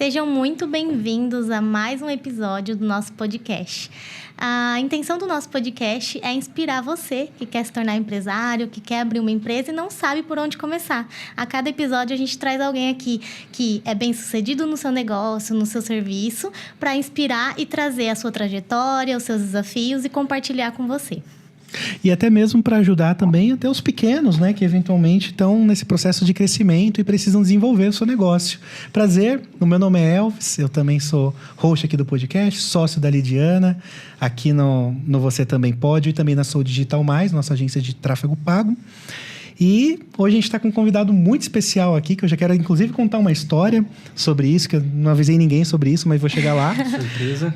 Sejam muito bem-vindos a mais um episódio do nosso podcast. A intenção do nosso podcast é inspirar você que quer se tornar empresário, que quer abrir uma empresa e não sabe por onde começar. A cada episódio a gente traz alguém aqui que é bem-sucedido no seu negócio, no seu serviço, para inspirar e trazer a sua trajetória, os seus desafios e compartilhar com você. E até mesmo para ajudar também até os pequenos, né? Que eventualmente estão nesse processo de crescimento e precisam desenvolver o seu negócio. Prazer, o meu nome é Elvis, eu também sou host aqui do podcast, sócio da Lidiana, aqui no Você Também Pode e também na Sou Digital Mais, nossa agência de tráfego pago. E hoje a gente está com um convidado muito especial aqui, que eu já quero inclusive contar uma história sobre isso, que eu não avisei ninguém sobre isso, mas vou chegar lá. Surpresa.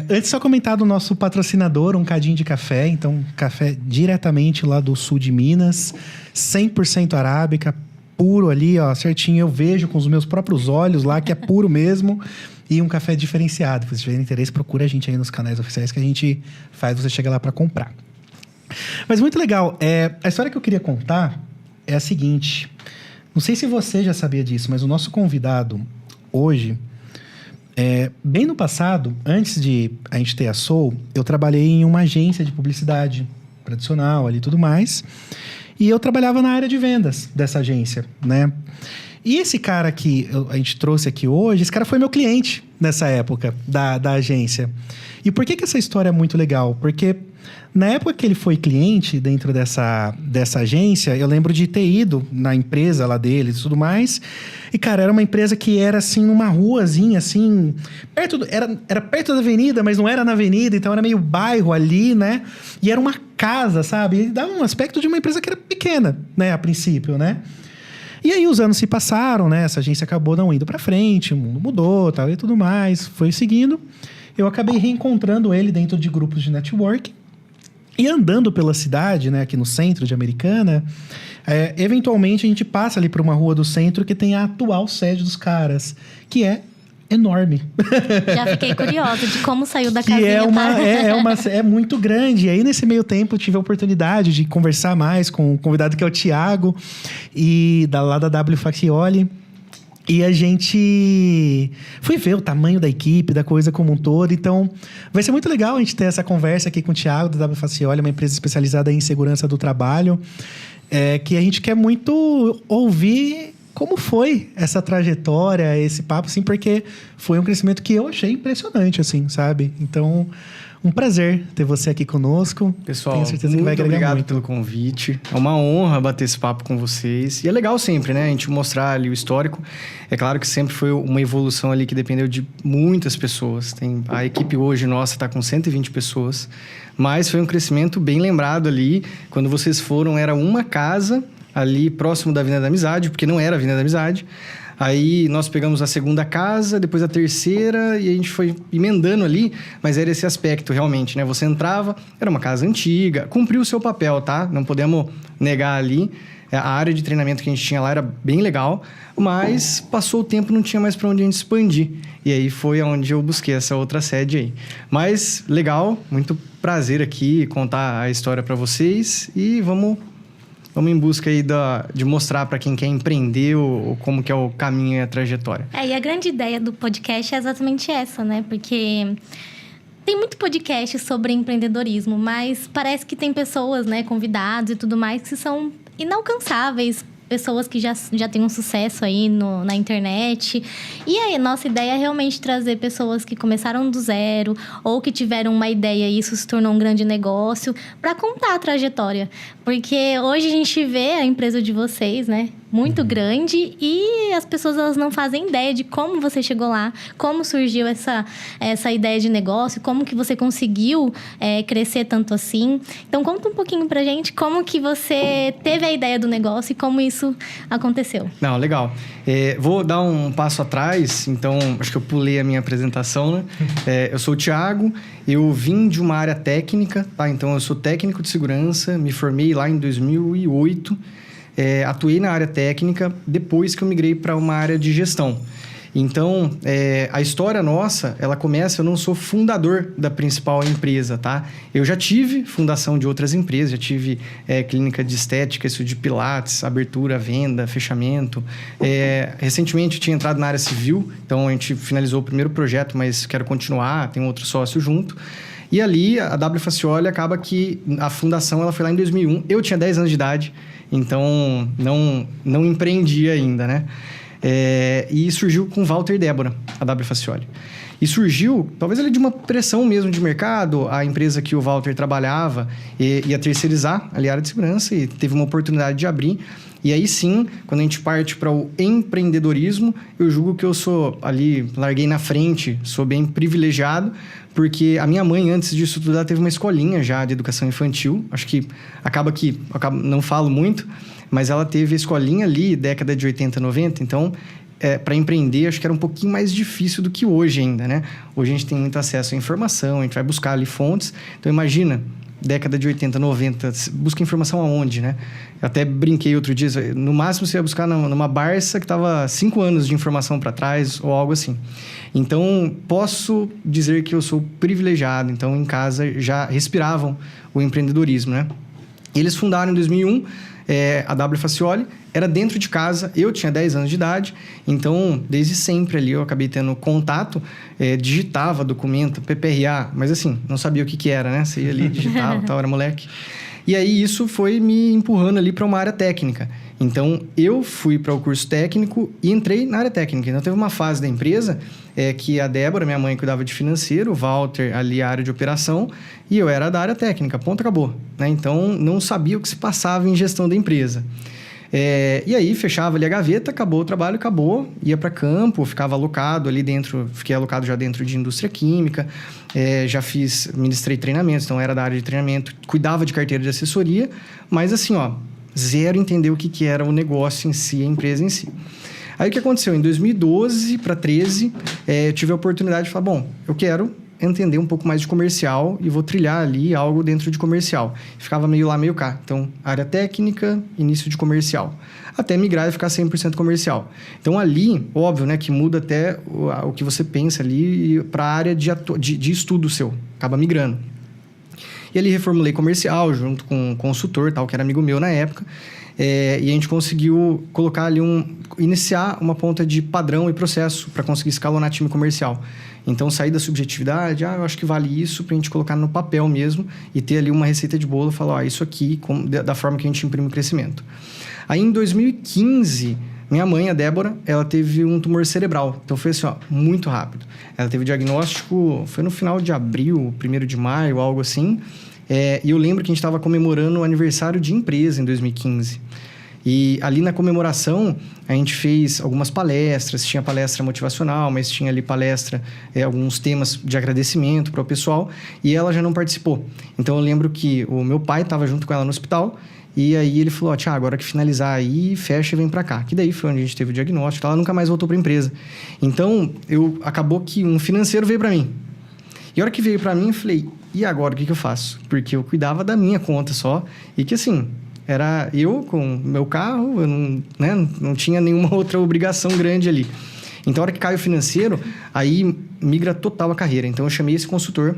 Antes só comentar do nosso patrocinador, um Cadinho de Café. Então, café diretamente lá do sul de Minas, 100% arábica, puro ali, ó, certinho. Eu vejo com os meus próprios olhos lá, que é puro mesmo. E um café diferenciado. Se tiver interesse, procura a gente aí nos canais oficiais que a gente faz, você chega lá para comprar. Mas muito legal. A história que eu queria contar é a seguinte. Não sei se você já sabia disso, mas o nosso convidado hoje, bem no passado, antes de a gente ter a Soul, eu trabalhei em uma agência de publicidade tradicional ali e tudo mais. E eu trabalhava na área de vendas dessa agência, né? E esse cara que a gente trouxe aqui hoje, esse cara foi meu cliente nessa época da agência. E por que essa história é muito legal? Porque na época que ele foi cliente dentro dessa agência, eu lembro de ter ido na empresa lá deles e tudo mais. E, cara, era uma empresa que era, assim, numa ruazinha, assim... Era perto da avenida, mas não era na avenida. Então, era meio bairro ali, né? E era uma casa, sabe? E dava um aspecto de uma empresa que era pequena, né? A princípio, né? E aí, os anos se passaram, né? Essa agência acabou não indo pra frente, o mundo mudou, tal, e tudo mais. Foi seguindo. Eu acabei reencontrando ele dentro de grupos de networking. E andando pela cidade, né, aqui no centro de Americana, eventualmente a gente passa ali por uma rua do centro que tem a atual sede dos caras, que é enorme. Já fiquei curiosa de como saiu da casinha. É muito grande. E aí, nesse meio tempo, eu tive a oportunidade de conversar mais com o convidado que é o Thiago, lá da W Faccioli. E a gente foi ver o tamanho da equipe, da coisa como um todo. Então, vai ser muito legal a gente ter essa conversa aqui com o Thiago, da W Faccioli, uma empresa especializada em segurança do trabalho. Que a gente quer muito ouvir como foi essa trajetória, esse papo, assim, porque foi um crescimento que eu achei impressionante, assim, sabe? Então, um prazer ter você aqui conosco. Pessoal, tenho certeza que vai agregar obrigado muito. pelo convite. É uma honra bater esse papo com vocês. E é legal sempre, né? A gente mostrar ali o histórico. É claro que sempre foi uma evolução ali que dependeu de muitas pessoas. A equipe hoje nossa está com 120 pessoas. Mas foi um crescimento bem lembrado ali. Quando vocês foram, era uma casa ali próximo da Avenida da Amizade, porque não era a Avenida da Amizade. Aí nós pegamos a segunda casa, depois a terceira, e a gente foi emendando ali, mas era esse aspecto realmente, né? Você entrava, era uma casa antiga, cumpriu o seu papel, tá? Não podemos negar ali. A área de treinamento que a gente tinha lá era bem legal, mas passou o tempo, não tinha mais para onde a gente expandir. E aí foi onde eu busquei essa outra sede aí. Mas legal, muito prazer aqui contar a história para vocês e vamos em busca aí de mostrar para quem quer empreender como que é o caminho e a trajetória. E a grande ideia do podcast é exatamente essa, né? Porque tem muito podcast sobre empreendedorismo, mas parece que tem pessoas, né, convidados e tudo mais, que são inalcançáveis. Pessoas que já têm um sucesso aí na internet. E aí, nossa ideia é realmente trazer pessoas que começaram do zero ou que tiveram uma ideia e isso se tornou um grande negócio para contar a trajetória. Porque hoje a gente vê a empresa de vocês, né? Muito grande e as pessoas elas não fazem ideia de como você chegou lá, como surgiu essa ideia de negócio, como que você conseguiu crescer tanto assim. Então, conta um pouquinho pra gente como que você teve a ideia do negócio e como isso aconteceu. Não, legal. Vou dar um passo atrás, então acho que eu pulei a minha apresentação, né? Eu sou o Thiago, eu vim de uma área técnica, tá? Então eu sou técnico de segurança, me formei lá em 2008. Atuei na área técnica depois que eu migrei para uma área de gestão. Então, a história nossa, ela começa... Eu não sou fundador da principal empresa, tá? Eu já tive fundação de outras empresas. Já tive clínica de estética, isso de pilates, abertura, venda, fechamento. Recentemente, eu tinha entrado na área civil. Então, a gente finalizou o primeiro projeto, mas quero continuar. Tem outro sócio junto. E ali, a W Facioli acaba que... A fundação, ela foi lá em 2001. Eu tinha 10 anos de idade. Então, não empreendi ainda, né? E surgiu com Walter e Débora, a W Facioli. E surgiu, talvez ali de uma pressão mesmo de mercado. A empresa que o Walter trabalhava ia terceirizar ali a área de segurança e teve uma oportunidade de abrir. E aí sim, quando a gente parte para o empreendedorismo, eu julgo que eu sou ali, larguei na frente, sou bem privilegiado, porque a minha mãe, antes disso tudo, ela teve uma escolinha já de educação infantil. Acho que não falo muito, mas ela teve a escolinha ali, década de 80, 90. Então, para empreender, acho que era um pouquinho mais difícil do que hoje ainda, né? Hoje a gente tem muito acesso à informação, a gente vai buscar ali fontes. Então, imagina, década de 80, 90, busca informação aonde, né? Eu até brinquei outro dia, no máximo você ia buscar numa Barça que estava 5 anos de informação para trás ou algo assim. Então, posso dizer que eu sou privilegiado. Então, em casa já respiravam o empreendedorismo, né? Eles fundaram em 2001 a W Facioli, era dentro de casa, eu tinha 10 anos de idade, então, desde sempre ali eu acabei tendo contato, digitava documento, PPRA, mas assim, não sabia o que era, né? Você ia ali, digitava, tal, era moleque. E aí, isso foi me empurrando ali para uma área técnica. Então, eu fui para o curso técnico e entrei na área técnica. Então, teve uma fase da empresa que a Débora, minha mãe, cuidava de financeiro, o Walter, ali, a área de operação, e eu era da área técnica, ponto, acabou. Né? Então, não sabia o que se passava em gestão da empresa. E aí, fechava ali a gaveta, acabou o trabalho, acabou, ia para campo, ficava alocado ali dentro, fiquei alocado já dentro de indústria química, ministrei treinamentos, então era da área de treinamento, cuidava de carteira de assessoria, mas assim, zero entender o que era o negócio em si, a empresa em si. Aí, o que aconteceu? Em 2012 para 2013, eu tive a oportunidade de falar, bom, eu quero entender um pouco mais de comercial e vou trilhar ali algo dentro de comercial. Ficava meio lá, meio cá. Então, área técnica, início de comercial. Até migrar e ficar 100% comercial. Então, ali, óbvio, né, que muda até o que você pensa ali para a área de estudo seu. Acaba migrando. E ali reformulei comercial junto com um consultor, tal, que era amigo meu na época. E a gente conseguiu colocar ali iniciar uma ponta de padrão e processo para conseguir escalonar time comercial. Então, sair da subjetividade, eu acho que vale isso para a gente colocar no papel mesmo e ter ali uma receita de bolo e falar, isso aqui, da forma que a gente imprime o crescimento. Aí, em 2015, minha mãe, a Débora, ela teve um tumor cerebral. Então, foi assim, muito rápido. Ela teve diagnóstico, foi no final de abril, 1º de maio, algo assim. E eu lembro que a gente estava comemorando o aniversário de empresa em 2015. E ali na comemoração, a gente fez algumas palestras, tinha palestra motivacional, mas tinha ali palestra, alguns temas de agradecimento para o pessoal, e ela já não participou. Então, eu lembro que o meu pai estava junto com ela no hospital, e aí ele falou, Tiago, agora que finalizar aí, fecha e vem para cá. Que daí foi onde a gente teve o diagnóstico, ela nunca mais voltou para a empresa. Então, acabou que um financeiro veio para mim. E a hora que veio para mim, eu falei, e agora o que eu faço? Porque eu cuidava da minha conta só, e que assim... Era eu com meu carro, eu não tinha nenhuma outra obrigação grande ali. Então, a hora que cai o financeiro, aí migra total a carreira. Então, eu chamei esse consultor,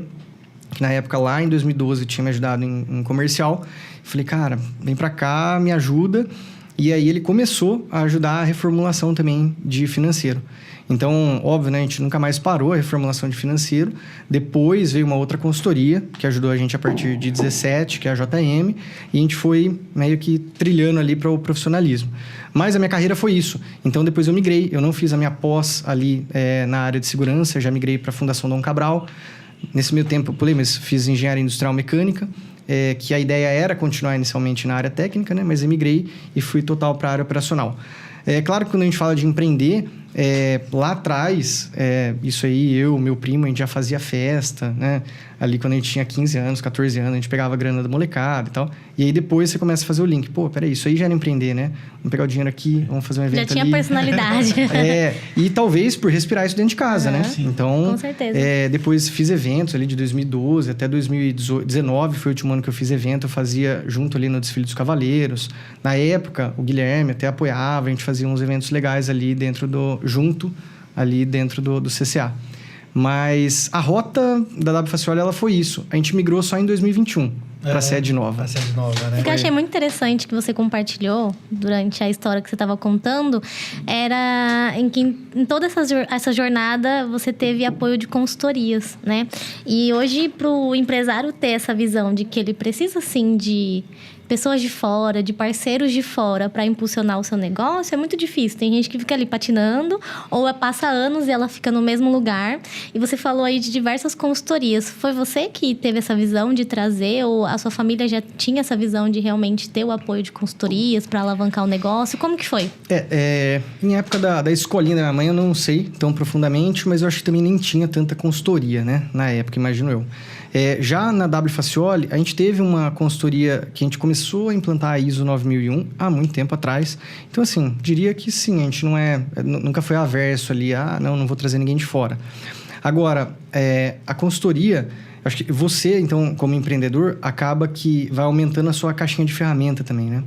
que na época, lá em 2012, tinha me ajudado em comercial. Falei, cara, vem pra cá, me ajuda. E aí, ele começou a ajudar a reformulação também de financeiro. Então, óbvio, né? A gente nunca mais parou a reformulação de financeiro. Depois veio uma outra consultoria, que ajudou a gente a partir de 17, que é a JM. E a gente foi meio que trilhando ali para o profissionalismo. Mas a minha carreira foi isso. Então, depois eu migrei. Eu não fiz a minha pós ali na área de segurança. Já migrei para a Fundação Dom Cabral. Nesse meio tempo, eu pulei, mas fiz engenharia industrial mecânica. Que a ideia era continuar inicialmente na área técnica, né? Mas eu migrei e fui total para a área operacional. Claro que quando a gente fala de empreender, lá atrás, isso aí, meu primo, a gente já fazia festa, né? Ali quando a gente tinha 15 anos, 14 anos, a gente pegava a grana da molecada e tal. E aí depois você começa a fazer o link. Pô, peraí, isso aí já era empreender, né? Vamos pegar o dinheiro aqui, vamos fazer um evento ali. Já tinha personalidade. E talvez por respirar isso dentro de casa, né? Sim. Então, com certeza. Depois fiz eventos ali de 2012 até 2019, foi o último ano que eu fiz evento. Eu fazia junto ali no Desfile dos Cavaleiros. Na época, o Guilherme até apoiava, a gente fazia uns eventos legais ali junto ali dentro do CCA. Mas a rota da W Facioli, ela foi isso. A gente migrou só em 2021 para a sede nova. Para a sede nova, né? O que eu achei muito interessante que você compartilhou durante a história que você estava contando era em que em toda essa jornada você teve apoio de consultorias, né? E hoje, para o empresário ter essa visão de que ele precisa, sim, de pessoas de fora, de parceiros de fora para impulsionar o seu negócio, é muito difícil. Tem gente que fica ali patinando ou passa anos e ela fica no mesmo lugar. E você falou aí de diversas consultorias. Foi você que teve essa visão de trazer ou a sua família já tinha essa visão de realmente ter o apoio de consultorias para alavancar o negócio? Como que foi? Em época da escolinha da minha mãe, eu não sei tão profundamente, mas eu acho que também nem tinha tanta consultoria, né? Na época, imagino eu. Já na W Facioli, a gente teve uma consultoria que a gente começou a implantar a ISO 9001 há muito tempo atrás. Então, assim, diria que sim, a gente nunca foi averso ali, não vou trazer ninguém de fora. Agora, a consultoria, acho que você, então, como empreendedor, acaba que vai aumentando a sua caixinha de ferramenta também, né?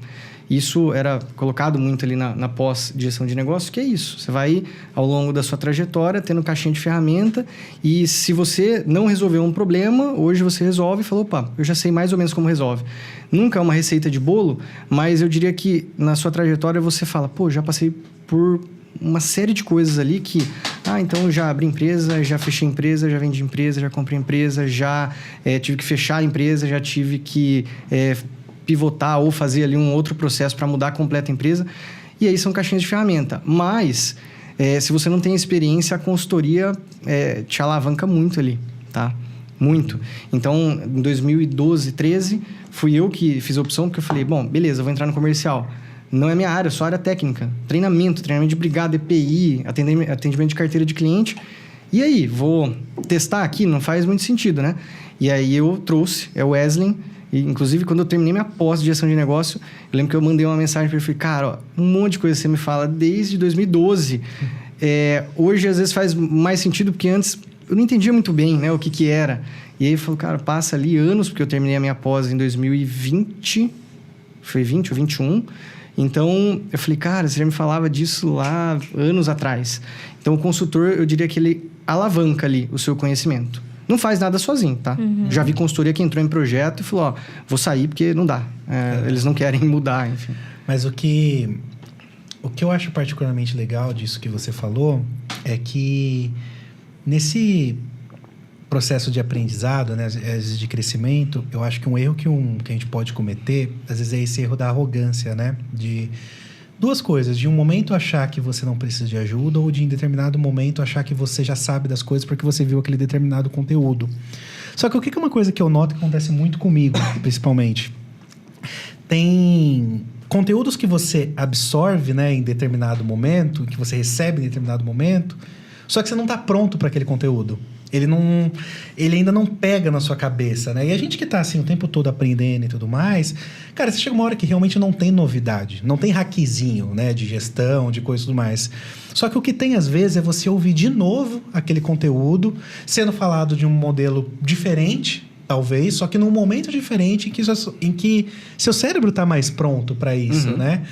Isso era colocado muito ali na pós-gestão de negócio, que é isso. Você vai, ao longo da sua trajetória, tendo caixinha de ferramenta e se você não resolveu um problema, hoje você resolve e falou, opa, eu já sei mais ou menos como resolve. Nunca é uma receita de bolo, mas eu diria que na sua trajetória você fala, pô, já passei por uma série de coisas ali que... então eu já abri empresa, já fechei empresa, já vendi empresa, já comprei empresa, já tive que fechar a empresa, já tive que... pivotar ou fazer ali um outro processo para mudar completa a empresa. E aí são caixinhas de ferramenta. Mas, se você não tem experiência, a consultoria te alavanca muito ali, tá? Muito. Então, em 2012, 2013, fui eu que fiz a opção, porque eu falei, bom, beleza, eu vou entrar no comercial. Não é minha área, só área técnica. Treinamento de brigada, EPI, atendimento de carteira de cliente. E aí, vou testar aqui? Não faz muito sentido, né? E aí eu trouxe, o Wesley. E, inclusive, quando eu terminei minha pós de gestão de negócio, eu lembro que eu mandei uma mensagem para ele e falei, cara, ó, um monte de coisa que você me fala desde 2012. Hoje, às vezes, faz mais sentido, porque antes eu não entendia muito bem, né, o que era. E aí ele falou, cara, passa ali anos, porque eu terminei a minha pós em 2020, foi 20 ou 21. Então, eu falei, cara, você já me falava disso lá anos atrás. Então, o consultor, eu diria que ele alavanca ali o seu conhecimento. Não faz nada sozinho, tá? Uhum. Já vi consultoria que entrou em projeto e falou, vou sair porque não dá. Eles não querem mudar, enfim. Mas o que eu acho particularmente legal disso que você falou é que nesse processo de aprendizado, né, às vezes de crescimento, eu acho que um erro que a gente pode cometer, às vezes é esse erro da arrogância, né? De duas coisas, de um momento achar que você não precisa de ajuda ou de em determinado momento achar que você já sabe das coisas porque você viu aquele determinado conteúdo. Só que o que é uma coisa que eu noto que acontece muito comigo, principalmente? Tem conteúdos que você absorve, né, em determinado momento, que você recebe em determinado momento, só que você não está pronto para aquele conteúdo. Ele ainda não pega na sua cabeça, né? E a gente que tá assim o tempo todo aprendendo e tudo mais, cara, você chega uma hora que realmente não tem novidade, não tem hackzinho, né? De gestão, de coisa e tudo mais. Só que o que tem às vezes é você ouvir de novo aquele conteúdo sendo falado de um modelo diferente, talvez, só que num momento diferente em que seu cérebro tá mais pronto para isso, né?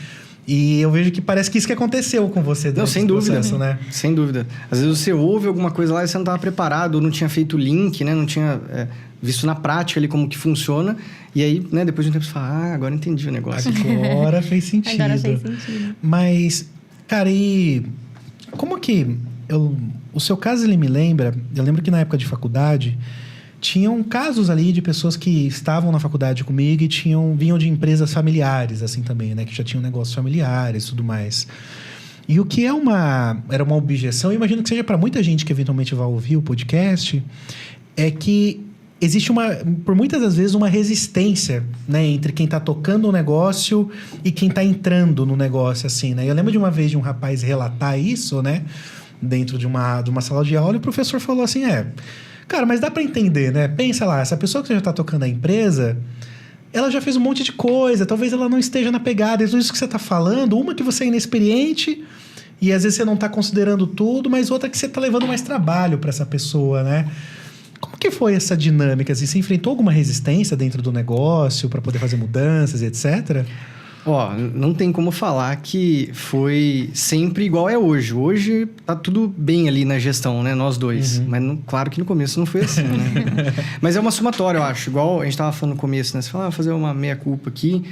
E eu vejo que parece que isso que aconteceu com você durante esse processo, né? Sem dúvida. Às vezes você ouve alguma coisa lá e você não estava preparado, ou não tinha feito o link, né? Não tinha visto na prática ali como que funciona. E aí, né, depois de um tempo você fala, agora entendi o negócio. Agora fez sentido. Agora fez sentido. Mas, cara, e como que... o seu caso, ele me lembra... Eu lembro que na época de faculdade... Tinham casos ali de pessoas que estavam na faculdade comigo e vinham de empresas familiares, assim, também, né? Que já tinham negócios familiares e tudo mais. E o que era uma objeção, eu imagino que seja para muita gente que eventualmente vai ouvir o podcast, é que existe por muitas das vezes, uma resistência, né? Entre quem está tocando o negócio e quem está entrando no negócio, assim, né? Eu lembro de uma vez de um rapaz relatar isso, né? Dentro de uma sala de aula, e o professor falou assim, cara, mas dá para entender, né? Pensa lá, essa pessoa que já está tocando a empresa, ela já fez um monte de coisa, talvez ela não esteja na pegada. Então, isso que você está falando, uma que você é inexperiente e às vezes você não está considerando tudo, mas outra que você está levando mais trabalho para essa pessoa, né? Como que foi essa dinâmica? Assim, você enfrentou alguma resistência dentro do negócio para poder fazer mudanças, etc.? Ó, não tem como falar que foi sempre igual é hoje. Hoje tá tudo bem ali na gestão, né? Nós dois. Mas claro que no começo não foi assim, né? Mas é uma somatória, eu acho. Igual a gente tava falando no começo, né? Você fala, fazer uma meia-culpa aqui.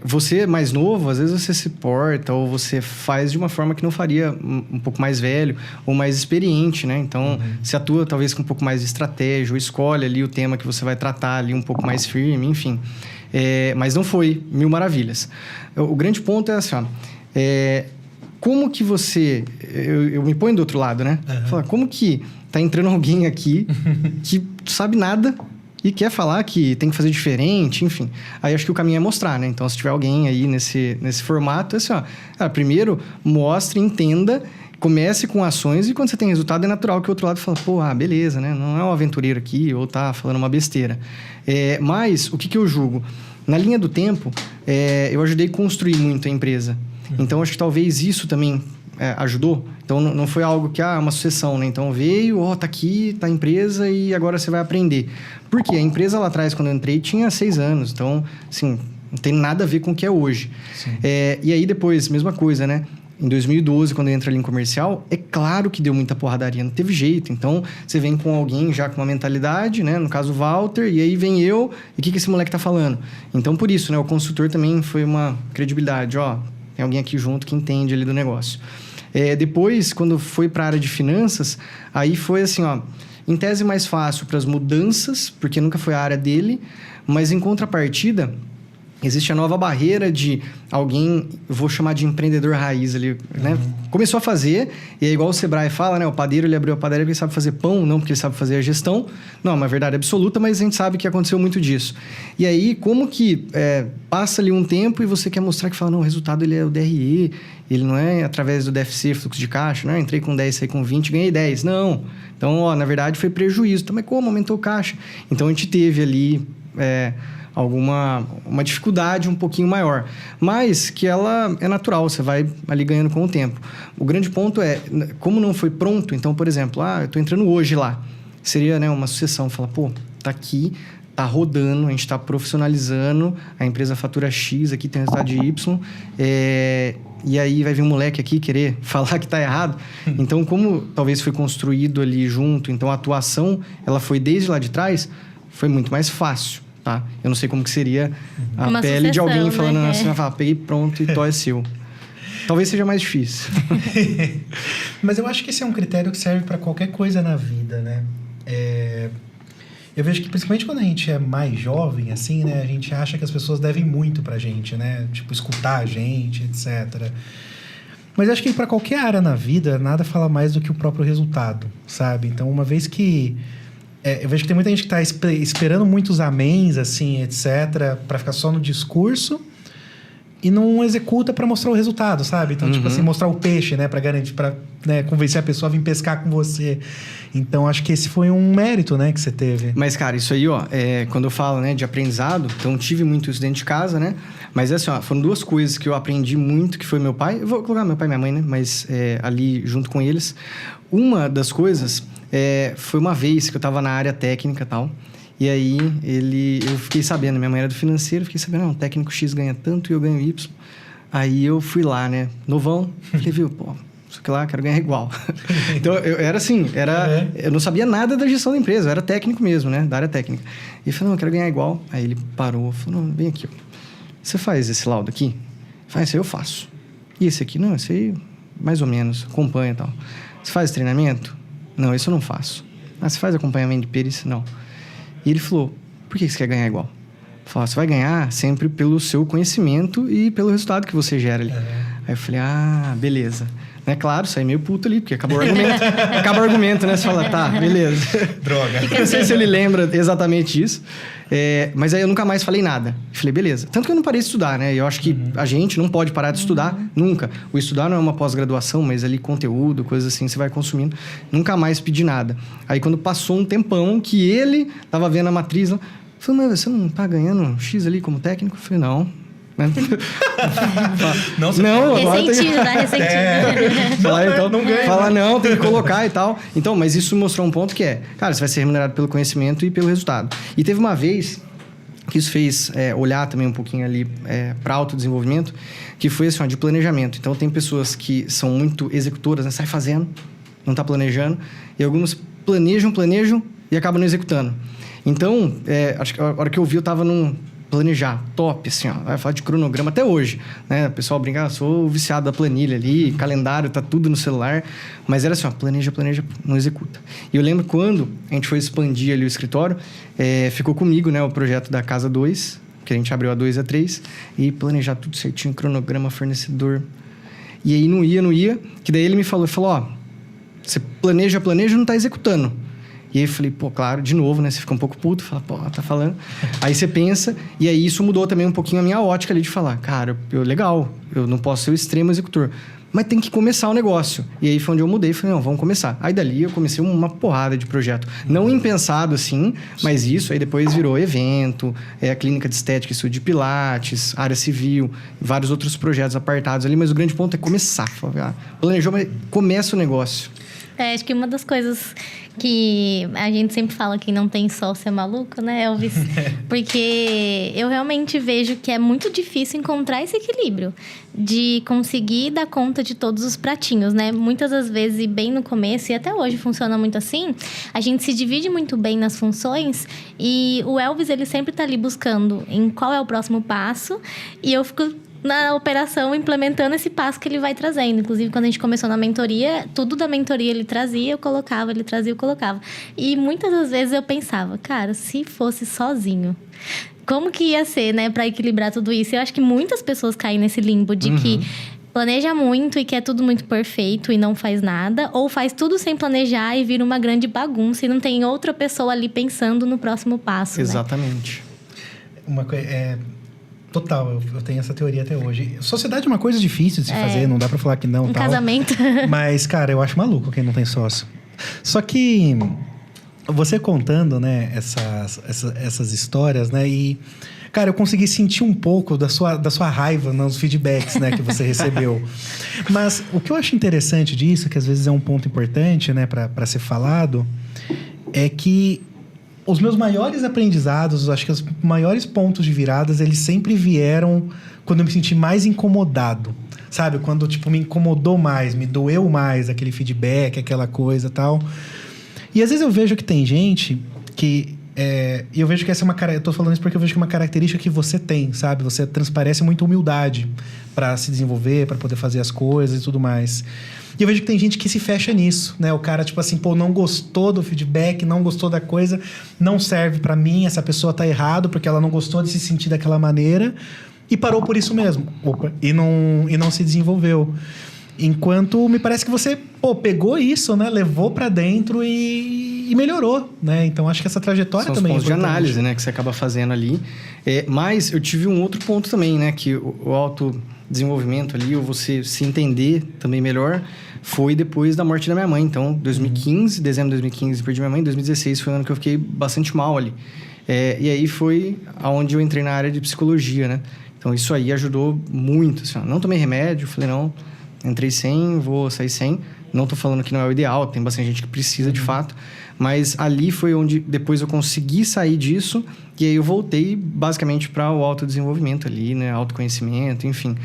Você mais novo, às vezes você se porta ou você faz de uma forma que não faria um pouco mais velho ou mais experiente, né? Então, você atua talvez com um pouco mais de estratégia ou escolhe ali o tema que você vai tratar ali um pouco mais firme, enfim. Mas não foi mil maravilhas. O grande ponto é assim, ó, como que você... Eu me ponho do outro lado, né? Fala, como que tá entrando alguém aqui que sabe nada e quer falar que tem que fazer diferente, enfim. Aí acho que o caminho é mostrar, né? Então, se tiver alguém aí nesse formato, é assim, ó, primeiro mostre, entenda, comece com ações e quando você tem resultado é natural que o outro lado fala, pô, beleza, né? Não é um aventureiro aqui ou tá falando uma besteira. Mas o que eu julgo? Na linha do tempo, eu ajudei a construir muito a empresa. Então, acho que talvez isso também ajudou. Então, não foi algo que, uma sucessão, né? Então, veio, tá aqui, tá a empresa e agora você vai aprender. Por quê? A empresa lá atrás, quando eu entrei, tinha 6 anos. Então, assim, não tem nada a ver com o que é hoje. E aí, depois, mesma coisa, né? Em 2012, quando eu entro ali em comercial, é claro que deu muita porradaria, não teve jeito. Então, você vem com alguém já com uma mentalidade, né? No caso, o Walter, e aí vem eu, e o que esse moleque tá falando? Então, por isso, né? O consultor também foi uma credibilidade. Tem alguém aqui junto que entende ali do negócio. Depois, quando foi para a área de finanças, aí foi assim, em tese mais fácil para as mudanças, porque nunca foi a área dele, mas em contrapartida... Existe a nova barreira de alguém, vou chamar de empreendedor raiz ali, né? Começou a fazer, e é igual o Sebrae fala, né? O padeiro, ele abriu a padaria porque ele sabe fazer pão, não porque ele sabe fazer a gestão. Não, é uma verdade absoluta, mas a gente sabe que aconteceu muito disso. E aí, como que passa ali um tempo e você quer mostrar que fala, não, o resultado ele é o DRE, ele não é através do DFC, fluxo de caixa, né? Entrei com 10, saí com 20, ganhei 10. Não. Então, na verdade, foi prejuízo. Então, mas como? Aumentou o caixa. Então, a gente teve ali... uma dificuldade um pouquinho maior, mas que ela é natural, você vai ali ganhando com o tempo. O grande ponto é, como não foi pronto, então, por exemplo, eu estou entrando hoje lá, seria, né, uma sucessão, falar, pô, tá aqui, tá rodando, a gente está profissionalizando, a empresa fatura X, aqui tem resultado de Y, e aí vai vir um moleque aqui querer falar que tá errado. Então, como talvez foi construído ali junto, então a atuação, ela foi desde lá de trás, foi muito mais fácil. Tá? Eu não sei como que seria a uma pele de alguém falando né? assim, peguei pronto e tó é seu. Talvez seja mais difícil. Mas eu acho que esse é um critério que serve para qualquer coisa na vida, né? Eu vejo que principalmente quando a gente é mais jovem, assim, né? A gente acha que as pessoas devem muito pra gente, né? Tipo, escutar a gente, etc. Mas eu acho que para qualquer área na vida, nada fala mais do que o próprio resultado, sabe? Então, uma vez que... eu vejo que tem muita gente que está esperando muitos améns, assim, etc., para ficar só no discurso e não executa para mostrar o resultado, sabe? Então, tipo assim, mostrar o peixe, né? Para garantir, para convencer a pessoa a vir pescar com você. Então, acho que esse foi um mérito, né? Que você teve. Mas, cara, isso aí, quando eu falo, né, de aprendizado, então tive muito isso dentro de casa, né? Mas, assim, foram 2 coisas que eu aprendi muito, que foi meu pai. Eu vou colocar meu pai e minha mãe, né? Mas ali junto com eles. Uma das coisas... foi uma vez que eu estava na área técnica e tal, e aí eu fiquei sabendo, minha mãe era do financeiro, fiquei sabendo, o técnico X ganha tanto e eu ganho Y. Aí eu fui lá, né, novão, falei, viu, pô, isso aqui lá, quero ganhar igual. Então, eu era assim, eu não sabia nada da gestão da empresa, eu era técnico mesmo, né, da área técnica. E eu falei, não, eu quero ganhar igual. Aí ele parou, falou, não, vem aqui, ó. Você faz esse laudo aqui? Esse aí eu faço. E esse aqui? Não, esse aí, mais ou menos, acompanha e tal. Você faz treinamento? Não, isso eu não faço. Você faz acompanhamento de perícia? Não. E ele falou, por que você quer ganhar igual? Falou, você vai ganhar sempre pelo seu conhecimento e pelo resultado que você gera ali. Aí eu falei, beleza. Né? Claro, saí meio puto ali, porque acabou o argumento. Acaba o argumento, né? Você fala, tá, beleza. Droga. Não sei se ele lembra exatamente isso. Mas aí eu nunca mais falei nada. Falei, beleza. Tanto que eu não parei de estudar, né? Eu acho que a gente não pode parar de estudar nunca. O estudar não é uma pós-graduação, mas ali conteúdo, coisas assim, você vai consumindo. Nunca mais pedi nada. Aí quando passou um tempão que ele tava vendo a matriz lá, falei, mas você não tá ganhando X ali como técnico? Eu falei, não. Não, ressentido, tá ressentido. Não ganha. Fala, não, tem que colocar e tal. Então, mas isso mostrou um ponto que cara, você vai ser remunerado pelo conhecimento e pelo resultado. E teve uma vez que isso fez olhar também um pouquinho ali para autodesenvolvimento, que foi assim, de planejamento. Então, tem pessoas que são muito executoras, né? Sai fazendo, não está planejando. E algumas planejam e acabam não executando. Então, acho que a hora que eu vi, eu estava num planejar, top, assim, ó. Vai falar de cronograma até hoje, né? O pessoal brinca, sou viciado da planilha ali, calendário, tá tudo no celular. Mas era assim, ó, planeja, não executa. E eu lembro quando a gente foi expandir ali o escritório, ficou comigo, né, o projeto da Casa 2, que a gente abriu a 2 a 3, e planejar tudo certinho, cronograma, fornecedor. E aí não ia, que daí ele me falou, ó, você planeja, não tá executando. E aí eu falei, pô, claro, de novo, né? Você fica um pouco puto, fala, pô, tá falando. Aí você pensa, e aí isso mudou também um pouquinho a minha ótica ali de falar, cara, legal, eu não posso ser o extremo executor, mas tem que começar o negócio. E aí foi onde eu mudei, falei, não, vamos começar. Aí dali eu comecei uma porrada de projeto. Não impensado assim, mas isso aí depois virou evento, a clínica de estética, estúdio de pilates, área civil, vários outros projetos apartados ali, mas o grande ponto é começar. Planejou, mas começa o negócio. Acho que uma das coisas que a gente sempre fala que não tem sócio é maluco, né, Elvis? Porque eu realmente vejo que é muito difícil encontrar esse equilíbrio de conseguir dar conta de todos os pratinhos, né? Muitas das vezes, e bem no começo, e até hoje funciona muito assim, a gente se divide muito bem nas funções e o Elvis, ele sempre tá ali buscando em qual é o próximo passo e eu fico na operação, implementando esse passo que ele vai trazendo. Inclusive, quando a gente começou na mentoria, tudo da mentoria ele trazia, eu colocava, ele trazia, eu colocava. E muitas das vezes eu pensava, cara, se fosse sozinho, como que ia ser, né, para equilibrar tudo isso? Eu acho que muitas pessoas caem nesse limbo de que planeja muito e quer tudo muito perfeito e não faz nada, ou faz tudo sem planejar e vira uma grande bagunça e não tem outra pessoa ali pensando no próximo passo. Exatamente. Né? Total, eu tenho essa teoria até hoje. Sociedade é uma coisa difícil de se fazer, não dá pra falar que não. Um tal. Casamento. Mas, cara, eu acho maluco quem não tem sócio. Só que você contando, né, essas histórias, né, e... Cara, eu consegui sentir um pouco da sua raiva nos feedbacks, né, que você recebeu. Mas o que eu acho interessante disso, que às vezes é um ponto importante, né, pra ser falado, é que os meus maiores aprendizados, acho que os maiores pontos de viradas, eles sempre vieram quando eu me senti mais incomodado. Sabe? Quando, tipo, me incomodou mais, me doeu mais aquele feedback, aquela coisa e tal. E às vezes eu vejo que tem gente que... E eu vejo que essa é uma... Eu tô falando isso porque eu vejo que é uma característica que você tem, sabe? Você transparece muita humildade para se desenvolver, para poder fazer as coisas e tudo mais. E eu vejo que tem gente que se fecha nisso, né? O cara, tipo assim, pô, não gostou do feedback, não gostou da coisa, não serve para mim, essa pessoa tá errado porque ela não gostou de se sentir daquela maneira e parou por isso mesmo. E não se desenvolveu. Enquanto me parece que você, pegou isso, né? Levou para dentro e melhorou, né? Então, acho que essa trajetória são também os pontos de análise, né? Que você acaba fazendo ali. Mas eu tive um outro ponto também, né? Que o autodesenvolvimento ali, ou você se entender também melhor, foi depois da morte da minha mãe. Então, 2015, dezembro de 2015, perdi minha mãe. 2016 foi o ano que eu fiquei bastante mal ali. E aí foi aonde eu entrei na área de psicologia, né? Então, isso aí ajudou muito. Assim, não tomei remédio, falei, não... Entrei sem, vou sair sem. Não tô falando que não é o ideal, tem bastante gente que precisa de fato. Mas ali foi onde depois eu consegui sair disso. E aí eu voltei basicamente para o autodesenvolvimento ali, né? Autoconhecimento, enfim.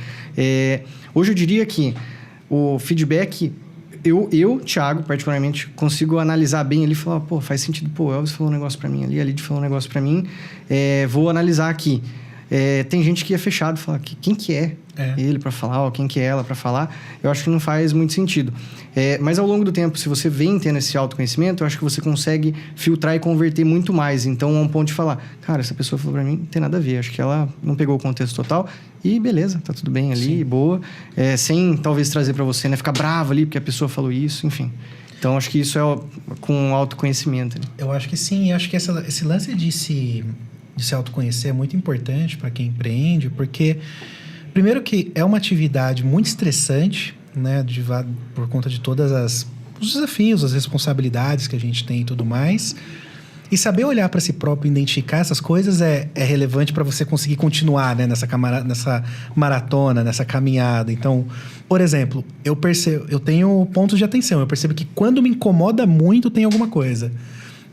Hoje eu diria que o feedback... Eu, Thiago, particularmente, consigo analisar bem ali e falar, faz sentido. O Elvis falou um negócio para mim ali, a Lid falou um negócio para mim. Vou analisar aqui. Tem gente que é fechado, fala, quem que é ele para falar, ou quem que é ela para falar? Eu acho que não faz muito sentido. Mas ao longo do tempo, se você vem tendo esse autoconhecimento, eu acho que você consegue filtrar e converter muito mais. Então, a um ponto de falar, cara, essa pessoa falou para mim, não tem nada a ver. Acho que ela não pegou o contexto total. E beleza, tá tudo bem ali, sim, boa. Sem talvez trazer para você, né? Ficar bravo ali porque a pessoa falou isso, enfim. Então, acho que isso é com autoconhecimento. Né? Eu acho que sim. Acho que esse lance de se autoconhecer é muito importante para quem empreende, porque, primeiro que é uma atividade muito estressante, né, por conta de todos os desafios, as responsabilidades que a gente tem e tudo mais. E saber olhar para si próprio e identificar essas coisas é relevante para você conseguir continuar, né, nessa maratona, nessa caminhada. Então, por exemplo, eu tenho pontos de atenção. Eu percebo que quando me incomoda muito, tem alguma coisa.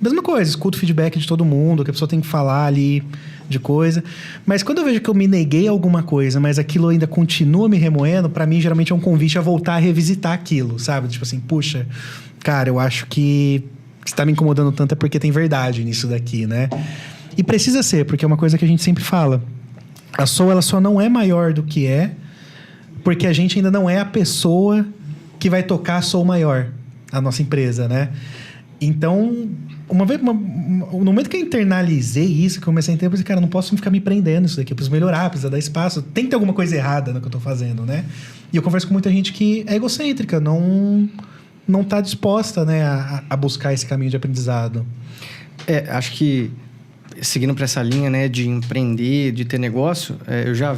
mesma coisa, escuto o feedback de todo mundo, que a pessoa tem que falar ali de coisa. Mas quando eu vejo que eu me neguei a alguma coisa, mas aquilo ainda continua me remoendo, pra mim, geralmente é um convite a voltar a revisitar aquilo, sabe? Tipo assim, puxa, cara, eu acho que se tá me incomodando tanto é porque tem verdade nisso daqui, né? E precisa ser, porque é uma coisa que a gente sempre fala. A Soul, ela só não é maior do que é, porque a gente ainda não é a pessoa que vai tocar a Soul maior, a nossa empresa, né? Então, no momento que eu internalizei isso, que eu comecei a entender, eu pensei, cara, eu não posso ficar me prendendo isso daqui, eu preciso melhorar, preciso dar espaço, tem que ter alguma coisa errada no que eu tô fazendo, né? E eu converso com muita gente que é egocêntrica, não tá disposta, né, a buscar esse caminho de aprendizado. Acho que seguindo para essa linha, né, de empreender, de ter negócio, eu já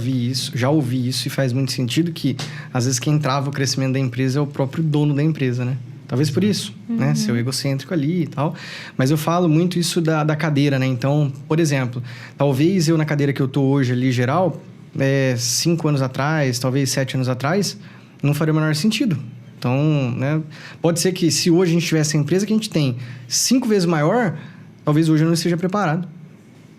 ouvi isso e faz muito sentido que, às vezes, quem trava o crescimento da empresa é o próprio dono da empresa, né? Talvez por isso, né? Ser o egocêntrico ali e tal. Mas eu falo muito isso da cadeira, né? Então, por exemplo, talvez eu na cadeira que eu tô hoje ali, geral, 5 anos atrás, talvez 7 anos atrás, não faria o menor sentido. Então, né? Pode ser que se hoje a gente tivesse a empresa que a gente tem 5 vezes maior, talvez hoje eu não esteja preparado.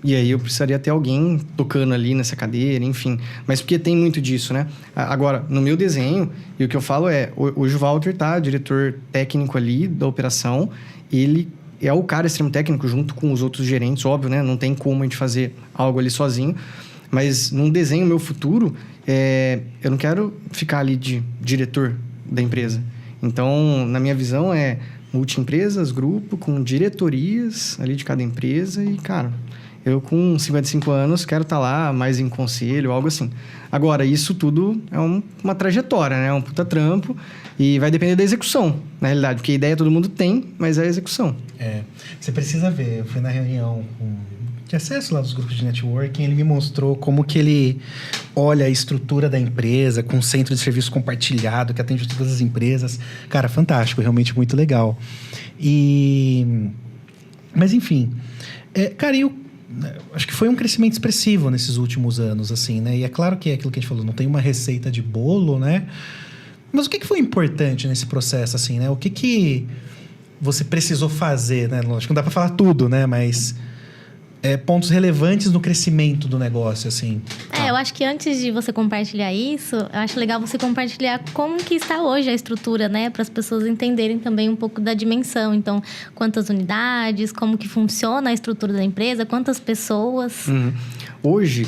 E aí eu precisaria ter alguém tocando ali nessa cadeira, enfim. Mas porque tem muito disso, né? Agora, no meu desenho, e o que eu falo hoje o Walter tá, diretor técnico ali da operação, ele é o cara extremo técnico junto com os outros gerentes, óbvio, né? Não tem como a gente fazer algo ali sozinho. Mas num desenho meu futuro, eu não quero ficar ali de diretor da empresa. Então, na minha visão, multi-empresas, grupo, com diretorias ali de cada empresa e, cara... Eu, com 55 anos, quero estar lá mais em conselho, algo assim. Agora, isso tudo é uma trajetória, né? É um puta trampo e vai depender da execução, na realidade. Porque a ideia todo mundo tem, mas é a execução. Você precisa ver. Eu fui na reunião de acesso lá dos grupos de networking, ele me mostrou como que ele olha a estrutura da empresa, com centro de serviço compartilhado, que atende todas as empresas. Cara, fantástico, realmente muito legal. Mas, enfim... cara, acho que foi um crescimento expressivo nesses últimos anos, assim, né? E é claro que é aquilo que a gente falou, não tem uma receita de bolo, né? Mas o que foi importante nesse processo, assim, né? O que você precisou fazer, né? Acho que não dá para falar tudo, né? Mas pontos relevantes no crescimento do negócio, assim. Eu acho que antes de você compartilhar isso, eu acho legal você compartilhar como que está hoje a estrutura, né? Para as pessoas entenderem também um pouco da dimensão. Então, quantas unidades, como que funciona a estrutura da empresa, quantas pessoas. Hoje,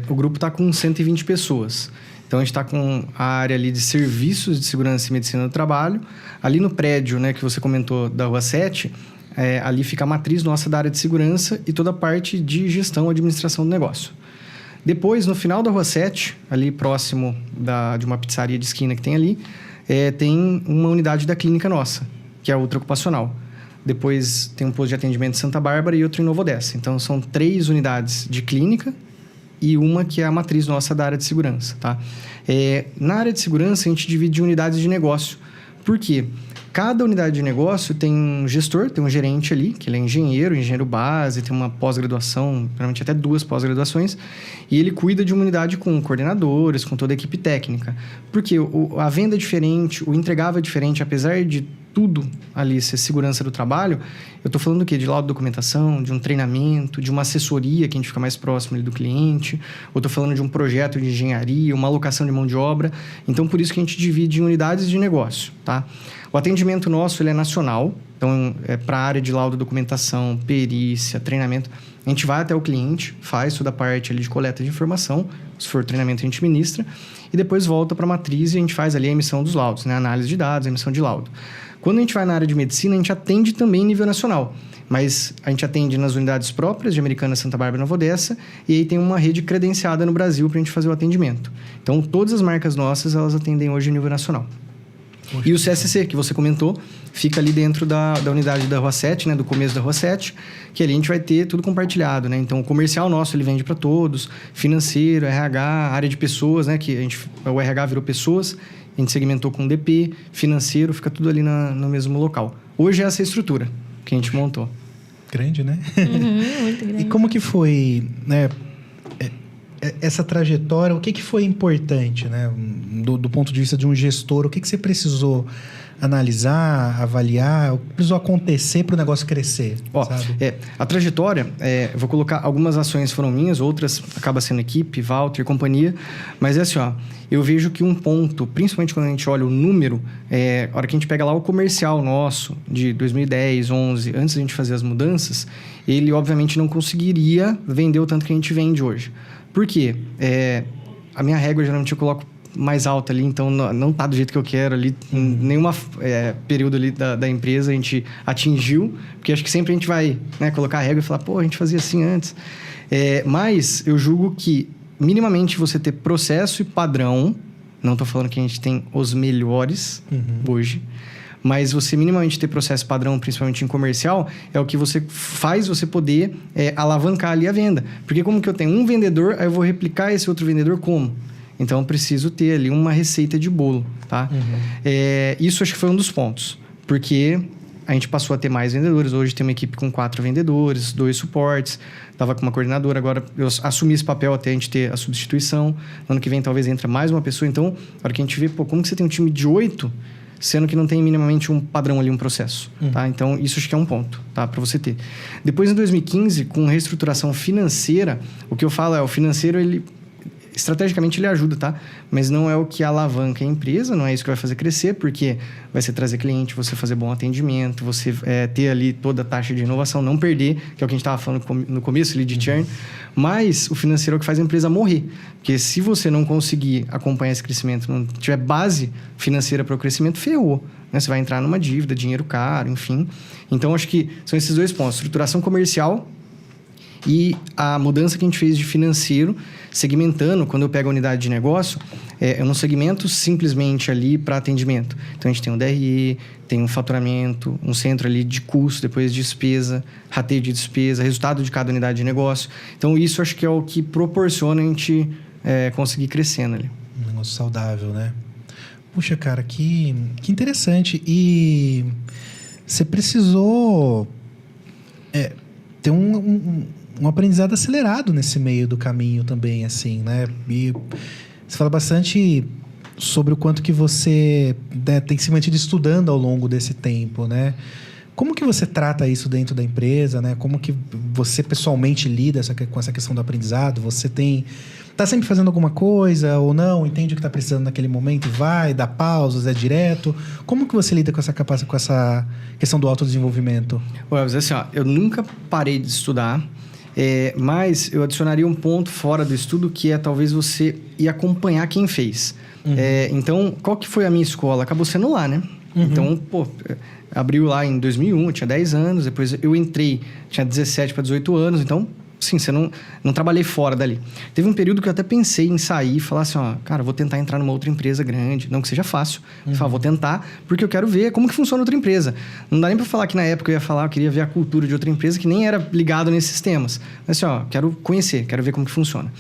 o grupo está com 120 pessoas. Então, a gente está com a área ali de serviços de segurança e medicina do trabalho. Ali no prédio, né, que você comentou, da Rua 7... ali fica a matriz nossa da área de segurança e toda a parte de gestão e administração do negócio. Depois, no final da Rua 7, ali próximo de uma pizzaria de esquina que tem ali, tem uma unidade da clínica nossa, que é a outra ocupacional. Depois tem um posto de atendimento em Santa Bárbara e outro em Nova Odessa. Então, são 3 unidades de clínica e uma que é a matriz nossa da área de segurança, tá? Na área de segurança, a gente divide em unidades de negócio. Por quê? Cada unidade de negócio tem um gestor, tem um gerente ali, que ele é engenheiro base, tem uma pós-graduação, geralmente até 2 pós-graduações, e ele cuida de uma unidade com coordenadores, com toda a equipe técnica. Porque a venda é diferente, o entregável é diferente, apesar de tudo ali ser segurança do trabalho, eu estou falando do quê? De laudo de documentação, de um treinamento, de uma assessoria que a gente fica mais próximo ali do cliente, ou estou falando de um projeto de engenharia, uma alocação de mão de obra. Então, por isso que a gente divide em unidades de negócio, tá? O atendimento nosso, ele é nacional, então, para a área de laudo, documentação, perícia, treinamento, a gente vai até o cliente, faz toda a parte ali de coleta de informação, se for treinamento a gente ministra, e depois volta para a matriz e a gente faz ali a emissão dos laudos, né? Análise de dados, a emissão de laudo. Quando a gente vai na área de medicina, a gente atende também em nível nacional, mas a gente atende nas unidades próprias de Americana, Santa Bárbara e Nova Odessa, e aí tem uma rede credenciada no Brasil para a gente fazer o atendimento. Então, todas as marcas nossas, elas atendem hoje em nível nacional. E o CSC, que você comentou, fica ali dentro da unidade da Rua 7, né? Do começo da Rua 7, que ali a gente vai ter tudo compartilhado, né? Então, o comercial nosso, ele vende para todos, financeiro, RH, área de pessoas, né? Que o RH virou pessoas, a gente segmentou com DP, financeiro, fica tudo ali no mesmo local. Hoje é essa estrutura que a gente montou. Grande, né? Muito grande. E como que foi, né? essa trajetória, o que foi importante, né? Do ponto de vista de um gestor, o que você precisou analisar, avaliar, o que precisou acontecer para o negócio crescer? Sabe? A trajetória, eu vou colocar algumas ações foram minhas, outras acaba sendo equipe, Walter, companhia, mas é assim, eu vejo que um ponto, principalmente quando a gente olha o número, a hora que a gente pega lá o comercial nosso de 2010, 11, antes da gente fazer as mudanças, ele obviamente não conseguiria vender o tanto que a gente vende hoje. Por quê? A minha régua geralmente eu coloco mais alta ali, então não tá do jeito que eu quero ali, em nenhuma período ali da empresa a gente atingiu, porque acho que sempre a gente vai, né, colocar a régua e falar, pô, a gente fazia assim antes. Mas eu julgo que minimamente você ter processo e padrão, não tô falando que a gente tem os melhores hoje, mas você minimamente ter processo padrão, principalmente em comercial, é o que você faz você poder alavancar ali a venda. Porque como que eu tenho um vendedor, aí eu vou replicar esse outro vendedor como? Então, eu preciso ter ali uma receita de bolo, tá? Isso acho que foi um dos pontos. Porque a gente passou a ter mais vendedores. Hoje tem uma equipe com 4 vendedores, 2 suportes. Estava com uma coordenadora. Agora, eu assumi esse papel até a gente ter a substituição. No ano que vem, talvez, entra mais uma pessoa. Então, a hora que a gente vê, como que você tem um time de 8... sendo que não tem minimamente um padrão ali, um processo, tá? Então, isso acho que é um ponto, tá? Para você ter. Depois, em 2015, com reestruturação financeira, o que eu falo o financeiro, ele... estrategicamente ele ajuda, tá? Mas não é o que alavanca a empresa, não é isso que vai fazer crescer, porque vai ser trazer cliente, você fazer bom atendimento, você ter ali toda a taxa de inovação, não perder, que é o que a gente estava falando no começo ali de churn, mas o financeiro é o que faz a empresa morrer. Porque se você não conseguir acompanhar esse crescimento, não tiver base financeira para o crescimento, ferrou. Né? Você vai entrar numa dívida, dinheiro caro, enfim. Então, acho que são esses 2 pontos. Estruturação comercial e a mudança que a gente fez de financeiro, segmentando, quando eu pego a unidade de negócio, eu não segmento simplesmente ali para atendimento. Então, a gente tem um DRE, tem um faturamento, um centro ali de custo, depois despesa, rateio de despesa, resultado de cada unidade de negócio. Então, isso acho que é o que proporciona a gente conseguir crescendo ali. Um negócio saudável, né? Puxa, cara, que interessante. E você precisou ter um aprendizado acelerado nesse meio do caminho também, assim, né? E você fala bastante sobre o quanto que você tem se mantido estudando ao longo desse tempo, né? Como que você trata isso dentro da empresa, né? Como que você pessoalmente lida com essa questão do aprendizado? Você tá sempre fazendo alguma coisa ou não? Entende o que está precisando naquele momento e vai, dá pausas, é direto? Como que você lida com essa questão do autodesenvolvimento? Mas assim, eu nunca parei de estudar, mas eu adicionaria um ponto fora do estudo, que é talvez você ir acompanhar quem fez. Então, qual que foi a minha escola? Acabou sendo lá, né? Então, abriu lá em 2001, eu tinha 10 anos, depois eu entrei, tinha 17 para 18 anos, então, sim, você não trabalhei fora dali. Teve um período que eu até pensei em sair e falar assim, cara, vou tentar entrar numa outra empresa grande, não que seja fácil, vou tentar, porque eu quero ver como que funciona outra empresa. Não dá nem para falar que na época eu queria ver a cultura de outra empresa que nem era ligado nesses temas. Mas assim, quero conhecer, quero ver como que funciona.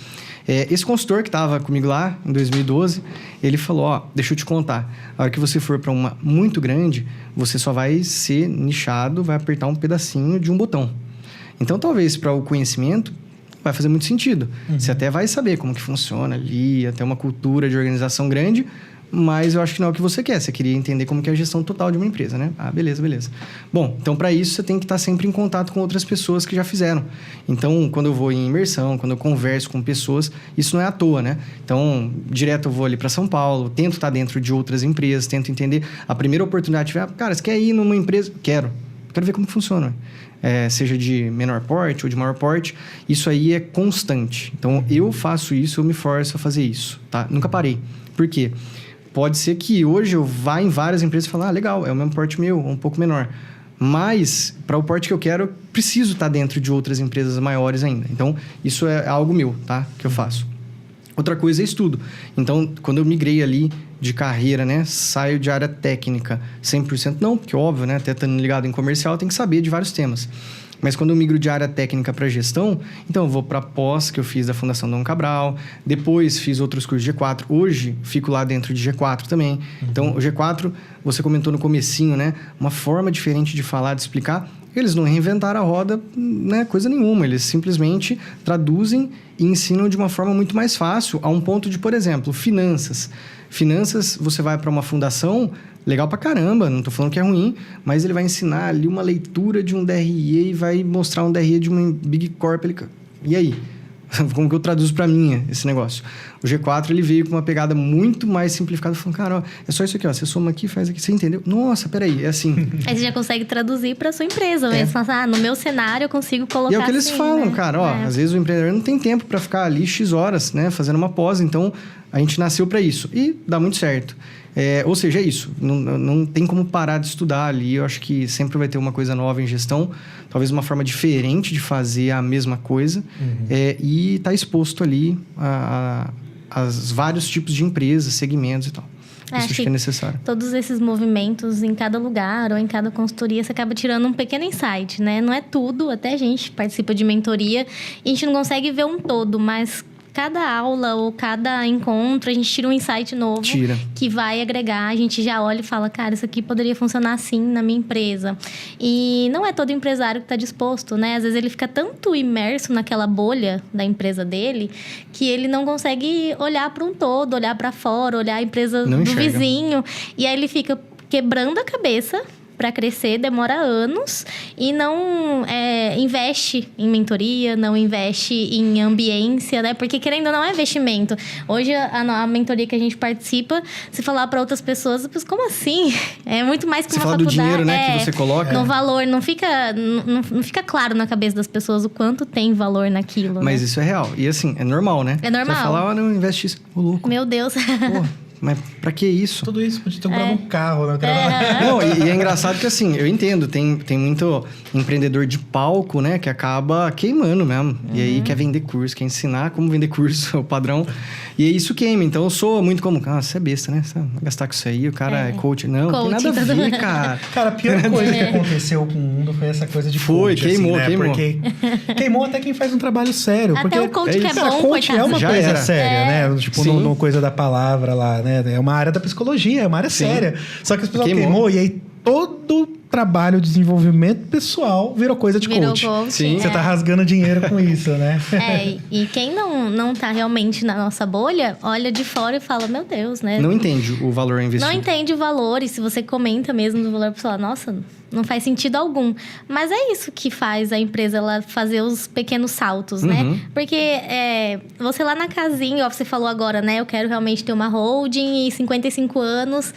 Esse consultor que estava comigo lá, em 2012, ele falou, deixa eu te contar, a hora que você for para uma muito grande, você só vai ser nichado, vai apertar um pedacinho de um botão. Então, talvez para o conhecimento, vai fazer muito sentido. Você até vai saber como que funciona ali, até uma cultura de organização grande, mas eu acho que não é o que você quer. Você queria entender como que é a gestão total de uma empresa, né? Beleza. Bom, então para isso você tem que estar sempre em contato com outras pessoas que já fizeram. Então, quando eu vou em imersão, quando eu converso com pessoas, isso não é à toa, né? Então, direto eu vou ali para São Paulo, tento estar dentro de outras empresas, tento entender. A primeira oportunidade, cara, você quer ir numa empresa? Quero ver como que funciona. Seja de menor porte ou de maior porte, isso aí é constante. Então, eu faço isso, eu me forço a fazer isso, tá? Nunca parei. Por quê? Pode ser que hoje eu vá em várias empresas e falar, legal, é o mesmo porte meu, um pouco menor. Mas, para o porte que eu quero, eu preciso estar dentro de outras empresas maiores ainda. Então, isso é algo meu, tá? Que eu faço. Outra coisa é estudo. Então, quando eu migrei ali de carreira, né? Saio de área técnica 100%. Não, porque óbvio, né? Até estando ligado em comercial, tem que saber de vários temas. Mas quando eu migro de área técnica para gestão, então eu vou para a pós que eu fiz da Fundação Dom Cabral, depois fiz outros cursos de G4, hoje fico lá dentro de G4 também. Então, o G4, você comentou no comecinho, né? Uma forma diferente de falar, de explicar, Eles não reinventaram a roda, né, coisa nenhuma. Eles simplesmente traduzem e ensinam de uma forma muito mais fácil, a um ponto de, por exemplo, finanças. Finanças, você vai para uma fundação, legal pra caramba, não tô falando que é ruim, mas ele vai ensinar ali uma leitura de um DRE e vai mostrar um DRE de uma Big Corp. E aí? Como que eu traduzo para mim esse negócio? O G4, ele veio com uma pegada muito mais simplificada, falando, cara, ó, é só isso aqui, ó, você soma aqui, faz aqui, você entendeu? Nossa, peraí, é assim. Aí você já consegue traduzir para sua empresa, mesmo. Você fala, no meu cenário eu consigo colocar. E é o que eles assim, falam, né? cara, ó, às vezes o empreendedor não tem tempo para ficar ali X horas, né, fazendo uma pós, então a gente nasceu para isso e dá muito certo. Ou seja, é isso. Não tem como parar de estudar ali. Eu acho que sempre vai ter uma coisa nova em gestão. Talvez uma forma diferente de fazer a mesma coisa. E estar exposto ali a vários tipos de empresas, segmentos e tal. Isso acho que é necessário. Todos esses movimentos em cada lugar ou em cada consultoria, você acaba tirando um pequeno insight, né? Não é tudo. Até a gente participa de mentoria e a gente não consegue ver um todo, mas... Cada aula ou cada encontro, a gente tira um insight novo que vai agregar. A gente já olha e fala, cara, isso aqui poderia funcionar assim na minha empresa. E não é todo empresário que está disposto, né? Às vezes ele fica tanto imerso naquela bolha da empresa dele que ele não consegue olhar para um todo, olhar para fora, olhar a empresa do vizinho. E aí ele fica quebrando a cabeça para crescer, demora anos e não investe em mentoria, não investe em ambiência, né? Porque querendo ou não é investimento. Hoje, a mentoria que a gente participa, se falar para outras pessoas, como assim? É muito mais que você uma fala faculdade. Do dinheiro, né, que você coloca. No valor, não fica claro na cabeça das pessoas o quanto tem valor naquilo, Mas né? Isso é real. E assim, é normal, né? É normal. Você vai falar, não investe isso. Ô, louco. Meu Deus. Porra. Mas pra que isso? Tudo isso podia ter comprado um carro, né? Não, e é engraçado que assim, eu entendo, tem muito empreendedor de palco, né, que acaba queimando mesmo. E aí quer vender curso, quer ensinar como vender curso, o padrão. E aí isso queima. Então eu sou muito como, você é besta, né? Você vai gastar com isso aí, o cara é coach. Não, tem nada a ver, cara. Cara, a pior coisa que aconteceu com o mundo foi essa coisa de coach. Queimou, assim, né? queimou. Porque queimou até quem faz um trabalho sério. Até porque o coach que é bom, coach é uma Já coisa era. séria, né? Tipo, no coisa da palavra lá, né? É uma área da psicologia, é uma área séria. Só que as pessoas queimou e aí todo trabalho de desenvolvimento pessoal virou coisa de coach. Sim. Você tá rasgando dinheiro com isso, né? E quem não tá realmente na nossa bolha, olha de fora e fala, meu Deus, né? Não entende o valor investido. Não entende o valor. E se você comenta mesmo do valor, você fala, nossa, não faz sentido algum. Mas é isso que faz a empresa ela fazer os pequenos saltos, né? Porque você lá na casinha, ó, você falou agora, né? Eu quero realmente ter uma holding e 55 anos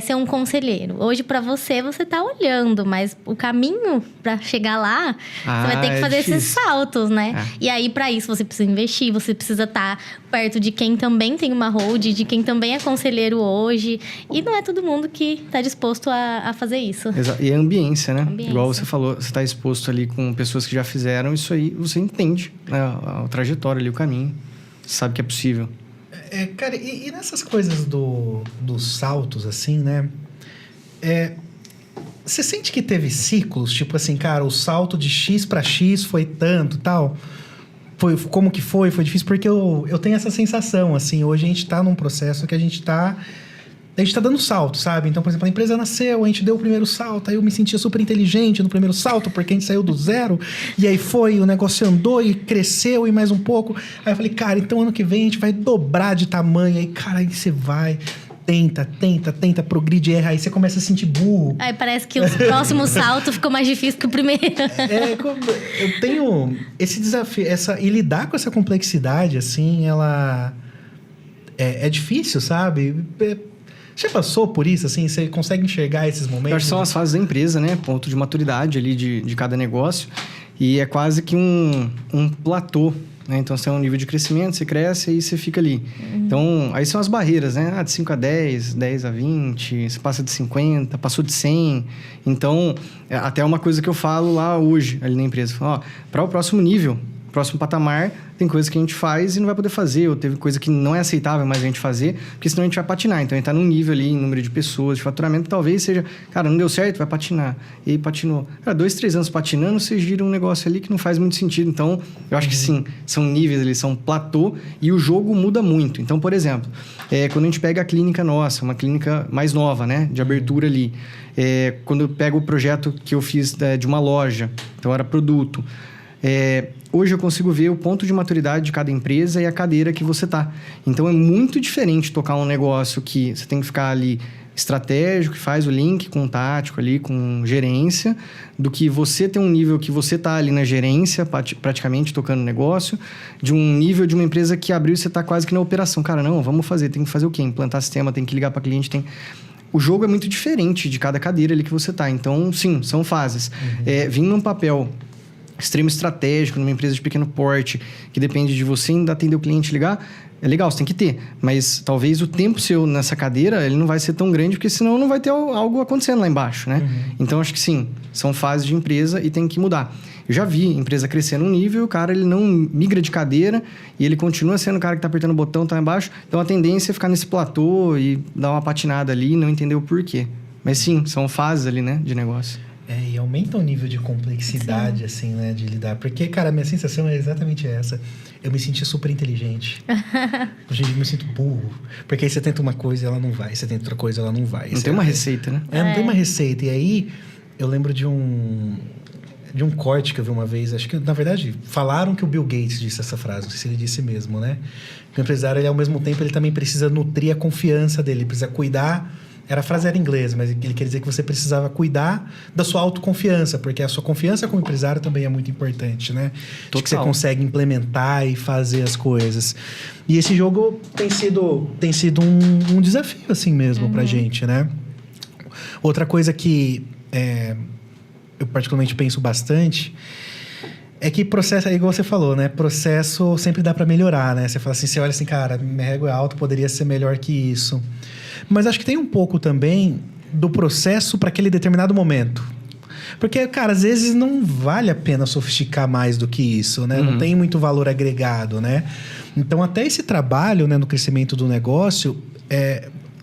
ser um conselheiro. Hoje, pra você tá olhando, mas o caminho pra chegar lá, você vai ter que fazer esses saltos, né? E aí, pra isso, você precisa investir, você precisa estar perto de quem também tem uma holding, de quem também é conselheiro hoje. E não é todo mundo que tá disposto a fazer isso. Exato. E a ambiência, né? Igual você falou, você está exposto ali com pessoas que já fizeram isso aí, você entende, né? A trajetória ali, o caminho. Você sabe que é possível. Cara, e nessas coisas dos saltos, assim, né? Você sente que teve ciclos? Tipo assim, cara, o salto de X para X foi tanto, tal? Como que foi? Foi difícil? Porque eu tenho essa sensação, assim. Hoje a gente tá num processo que a gente tá dando salto, sabe? Então, por exemplo, a empresa nasceu, a gente deu o primeiro salto, aí eu me sentia super inteligente no primeiro salto, porque a gente saiu do zero, e aí o negócio andou e cresceu e mais um pouco. Aí eu falei, cara, então ano que vem a gente vai dobrar de tamanho. Aí, cara, aí você vai... Tenta, progride, erra, aí você começa a se sentir burro. Aí parece que o próximo salto ficou mais difícil que o primeiro. Eu tenho esse desafio, e lidar com essa complexidade, assim, ela é difícil, sabe? Você passou por isso, assim? Você consegue enxergar esses momentos? Eu acho que são as fases da empresa, né? Ponto de maturidade ali de cada negócio. E é quase que um platô, né? Então, você tem um nível de crescimento, você cresce e você fica ali. Então, aí são as barreiras, né? De 5 a 10, 10 a 20, você passa de 50, passou de 100. Então, até uma coisa que eu falo lá hoje, ali na empresa. Para o próximo nível, próximo patamar, tem coisa que a gente faz e não vai poder fazer, ou teve coisa que não é aceitável mais a gente fazer, porque senão a gente vai patinar. Então, a gente tá num nível ali, em número de pessoas, de faturamento, talvez seja, cara, não deu certo, vai patinar. E aí patinou. Cara, 2, 3 anos patinando, você gira um negócio ali que não faz muito sentido. Então, eu acho que sim, são níveis ali, são platô, e o jogo muda muito. Então, por exemplo, quando a gente pega a clínica nossa, uma clínica mais nova, né, de abertura ali, quando eu pego o projeto que eu fiz de uma loja, então era produto, hoje eu consigo ver o ponto de maturidade de cada empresa e a cadeira que você tá. Então, é muito diferente tocar um negócio que você tem que ficar ali estratégico, que faz o link com o tático ali, com gerência, do que você ter um nível que você tá ali na gerência, praticamente tocando o negócio, de um nível de uma empresa que abriu e você tá quase que na operação. Cara, não, vamos fazer, tem que fazer o quê? Implantar sistema, tem que ligar para cliente, tem... O jogo é muito diferente de cada cadeira ali que você tá. Então, sim, são fases. Vindo num papel extremo estratégico, numa empresa de pequeno porte, que depende de você ainda atender o cliente, ligar, é legal, você tem que ter. Mas talvez o tempo seu nessa cadeira, ele não vai ser tão grande, porque senão não vai ter algo acontecendo lá embaixo, né? Então, acho que sim, são fases de empresa e tem que mudar. Eu já vi empresa crescer num nível, o cara ele não migra de cadeira e ele continua sendo o cara que tá apertando o botão, tá embaixo. Então, a tendência é ficar nesse platô e dar uma patinada ali e não entender o porquê. Mas sim, são fases ali, né, de negócio. E aumenta o nível de complexidade, assim, né, de lidar. Porque, cara, a minha sensação é exatamente essa. Eu me senti super inteligente. Hoje em dia eu me sinto burro. Porque aí você tenta uma coisa e ela não vai. Você tenta outra coisa e ela não vai. Não tem uma receita, né? Não tem uma receita. E aí, eu lembro de um corte que eu vi uma vez. Acho que, na verdade, falaram que o Bill Gates disse essa frase. Não sei se ele disse mesmo, né? Que o empresário, ele, ao mesmo tempo, ele também precisa nutrir a confiança dele. Ele precisa cuidar... A frase era em inglês, mas ele quer dizer que você precisava cuidar da sua autoconfiança, porque a sua confiança como empresário também é muito importante, né? De que você consegue implementar e fazer as coisas. E esse jogo tem sido um desafio, assim mesmo, pra gente, né? Outra coisa que eu particularmente penso bastante é que processo, igual você falou, né? Processo sempre dá pra melhorar, né? Você fala assim, você olha assim, cara, minha régua é alta, poderia ser melhor que isso. Mas acho que tem um pouco também do processo para aquele determinado momento. Porque, cara, às vezes não vale a pena sofisticar mais do que isso, né? Não tem muito valor agregado, né? Então, até esse trabalho, né, no crescimento do negócio,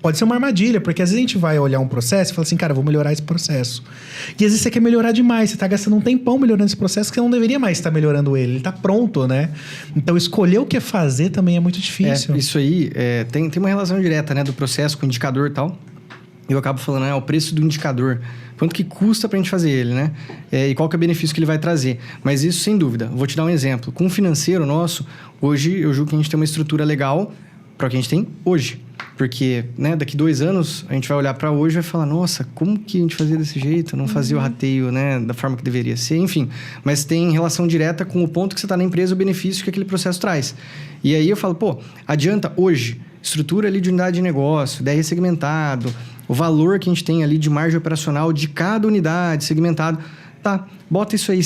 pode ser uma armadilha, porque às vezes a gente vai olhar um processo e fala assim, cara, vou melhorar esse processo. E às vezes você quer melhorar demais, você está gastando um tempão melhorando esse processo que você não deveria mais estar melhorando ele está pronto, né? Então, escolher o que fazer também é muito difícil. Isso aí, tem uma relação direta, né, do processo com o indicador e tal. Eu acabo falando, o preço do indicador. Quanto que custa pra gente fazer ele, né? E qual que é o benefício que ele vai trazer. Mas isso, sem dúvida. Vou te dar um exemplo. Com o financeiro nosso, hoje eu julgo que a gente tem uma estrutura legal para o que a gente tem hoje. Porque, né, daqui 2 anos, a gente vai olhar para hoje e vai falar, nossa, como que a gente fazia desse jeito? Não fazia o rateio, né, da forma que deveria ser, enfim. Mas tem relação direta com o ponto que você está na empresa, o benefício que aquele processo traz. E aí eu falo, adianta hoje, estrutura ali de unidade de negócio, DR segmentado, o valor que a gente tem ali de margem operacional de cada unidade segmentado. Tá, bota isso aí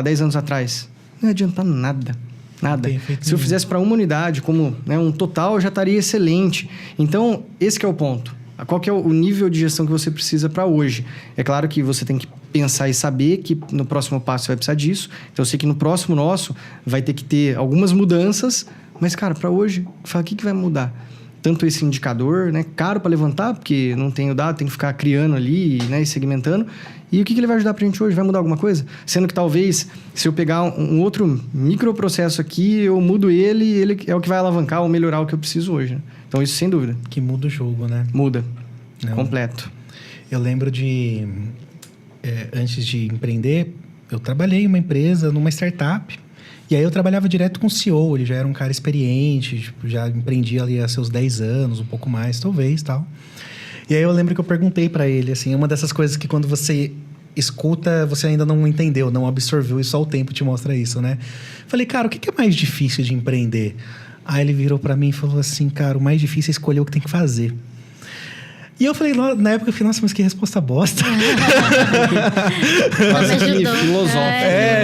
10 anos atrás. Não ia adiantar nada. Nada. Se eu fizesse para uma unidade, como, né, um total, já estaria excelente. Então, esse que é o ponto. Qual que é o nível de gestão que você precisa para hoje? É claro que você tem que pensar e saber que no próximo passo você vai precisar disso. Então, eu sei que no próximo nosso vai ter que ter algumas mudanças. Mas, cara, para hoje, fala, o que vai mudar? Tanto esse indicador, né? Caro para levantar, porque não tem o dado, tem que ficar criando ali, né, e segmentando. E o que ele vai ajudar pra gente hoje? Vai mudar alguma coisa? Sendo que talvez, se eu pegar um outro microprocesso aqui, eu mudo ele e ele é o que vai alavancar ou melhorar o que eu preciso hoje. Né? Então, isso sem dúvida. Que muda o jogo, né? Muda. Completo. Eu lembro de... antes de empreender, eu trabalhei em uma empresa, numa startup. E aí eu trabalhava direto com o CEO. Ele já era um cara experiente, já empreendia ali há seus 10 anos, um pouco mais, talvez, tal. E aí eu lembro que eu perguntei para ele, assim, uma dessas coisas que quando você escuta, você ainda não entendeu, não absorveu, e só o tempo te mostra isso, né? Falei, cara, o que é mais difícil de empreender? Aí ele virou para mim e falou assim, cara, o mais difícil é escolher o que tem que fazer. E eu falei, na época, eu falei, nossa, mas que resposta bosta. Quase que filosófico.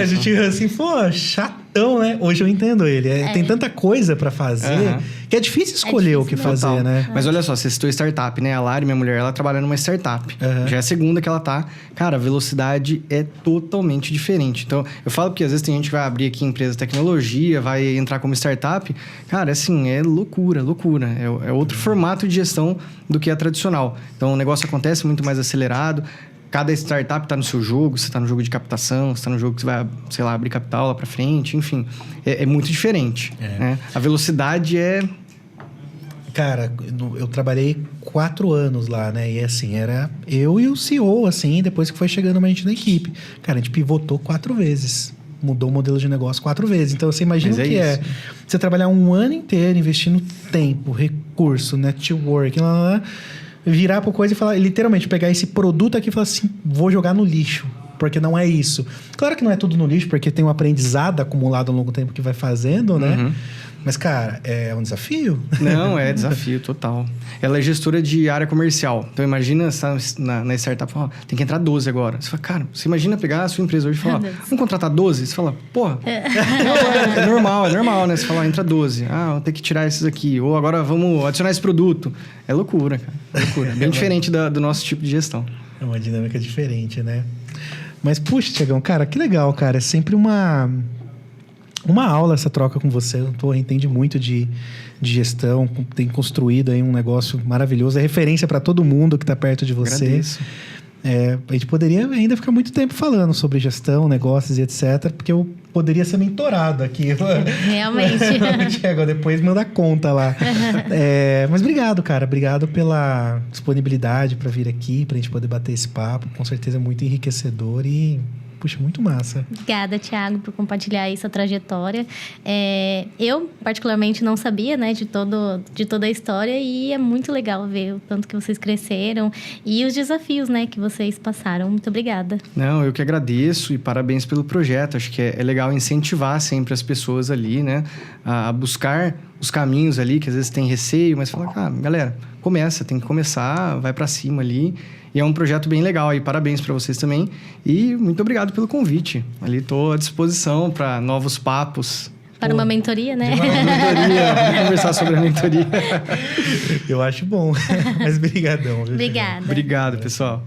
A gente assim, pô, chato. Então, né, hoje eu entendo ele. Tem tanta coisa pra fazer que é difícil escolher o que fazer, Total. né? Mas olha só, você citou startup, né? A Lari, minha mulher, ela trabalha numa startup. Já é a segunda que ela tá. Cara, a velocidade é totalmente diferente. Então, eu falo porque às vezes tem gente que vai abrir aqui empresa de tecnologia, vai entrar como startup. Cara, assim, é loucura, loucura. É outro formato de gestão do que a tradicional. Então, o negócio acontece muito mais acelerado. Cada startup está no seu jogo, você está no jogo de captação, você está no jogo que você vai, sei lá, abrir capital lá para frente, enfim. É muito diferente, né? A velocidade é... Cara, eu trabalhei 4 anos lá, né? E assim, era eu e o CEO, assim, depois que foi chegando mais gente na equipe. Cara, a gente pivotou 4 vezes. Mudou o modelo de negócio 4 vezes. Então, você imagina o que é você trabalhar um ano inteiro investindo tempo, recurso, network, virar pra coisa e falar, literalmente, pegar esse produto aqui e falar assim, vou jogar no lixo, porque não é isso. Claro que não é tudo no lixo, porque tem um aprendizado acumulado ao longo do tempo que vai fazendo, né? Mas, cara, é um desafio. Não, é desafio total. Ela é gestora de área comercial. Então, imagina, você tá na startup, fala, tem que entrar 12 agora. Você fala, cara, você imagina pegar a sua empresa hoje e falar, vamos contratar 12? Você fala, porra, é normal, né? Você fala, entra 12. Vou ter que tirar esses aqui. Ou agora vamos adicionar esse produto. É loucura, cara. É loucura. Bem diferente do nosso tipo de gestão. É uma dinâmica diferente, né? Mas, puxa, Tiagão, cara, que legal, cara. É sempre uma aula essa troca com você. Tu entende muito de gestão, tem construído aí um negócio maravilhoso. É referência para todo mundo que está perto de você. Agradeço. A gente poderia ainda ficar muito tempo falando sobre gestão, negócios e etc. Porque eu poderia ser mentorado aqui. Realmente. Tiago, depois manda conta lá. Mas obrigado, cara. Obrigado pela disponibilidade para vir aqui, para a gente poder bater esse papo. Com certeza é muito enriquecedor e... Puxa, muito massa. Obrigada, Thiago, por compartilhar aí sua trajetória. Eu, particularmente, não sabia, né, de toda a história e é muito legal ver o tanto que vocês cresceram e os desafios, né, que vocês passaram. Muito obrigada. Não, eu que agradeço e parabéns pelo projeto. Acho que é legal incentivar sempre as pessoas ali, né, a buscar os caminhos ali, que às vezes tem receio, mas fala, cara, galera, tem que começar, vai pra cima ali. E é um projeto bem legal aí, parabéns para vocês também. E muito obrigado pelo convite. Ali estou à disposição para novos papos. Para uma mentoria, né? Uma mentoria, vamos conversar sobre a mentoria. Eu acho bom, mas brigadão. Obrigada. Obrigado, pessoal.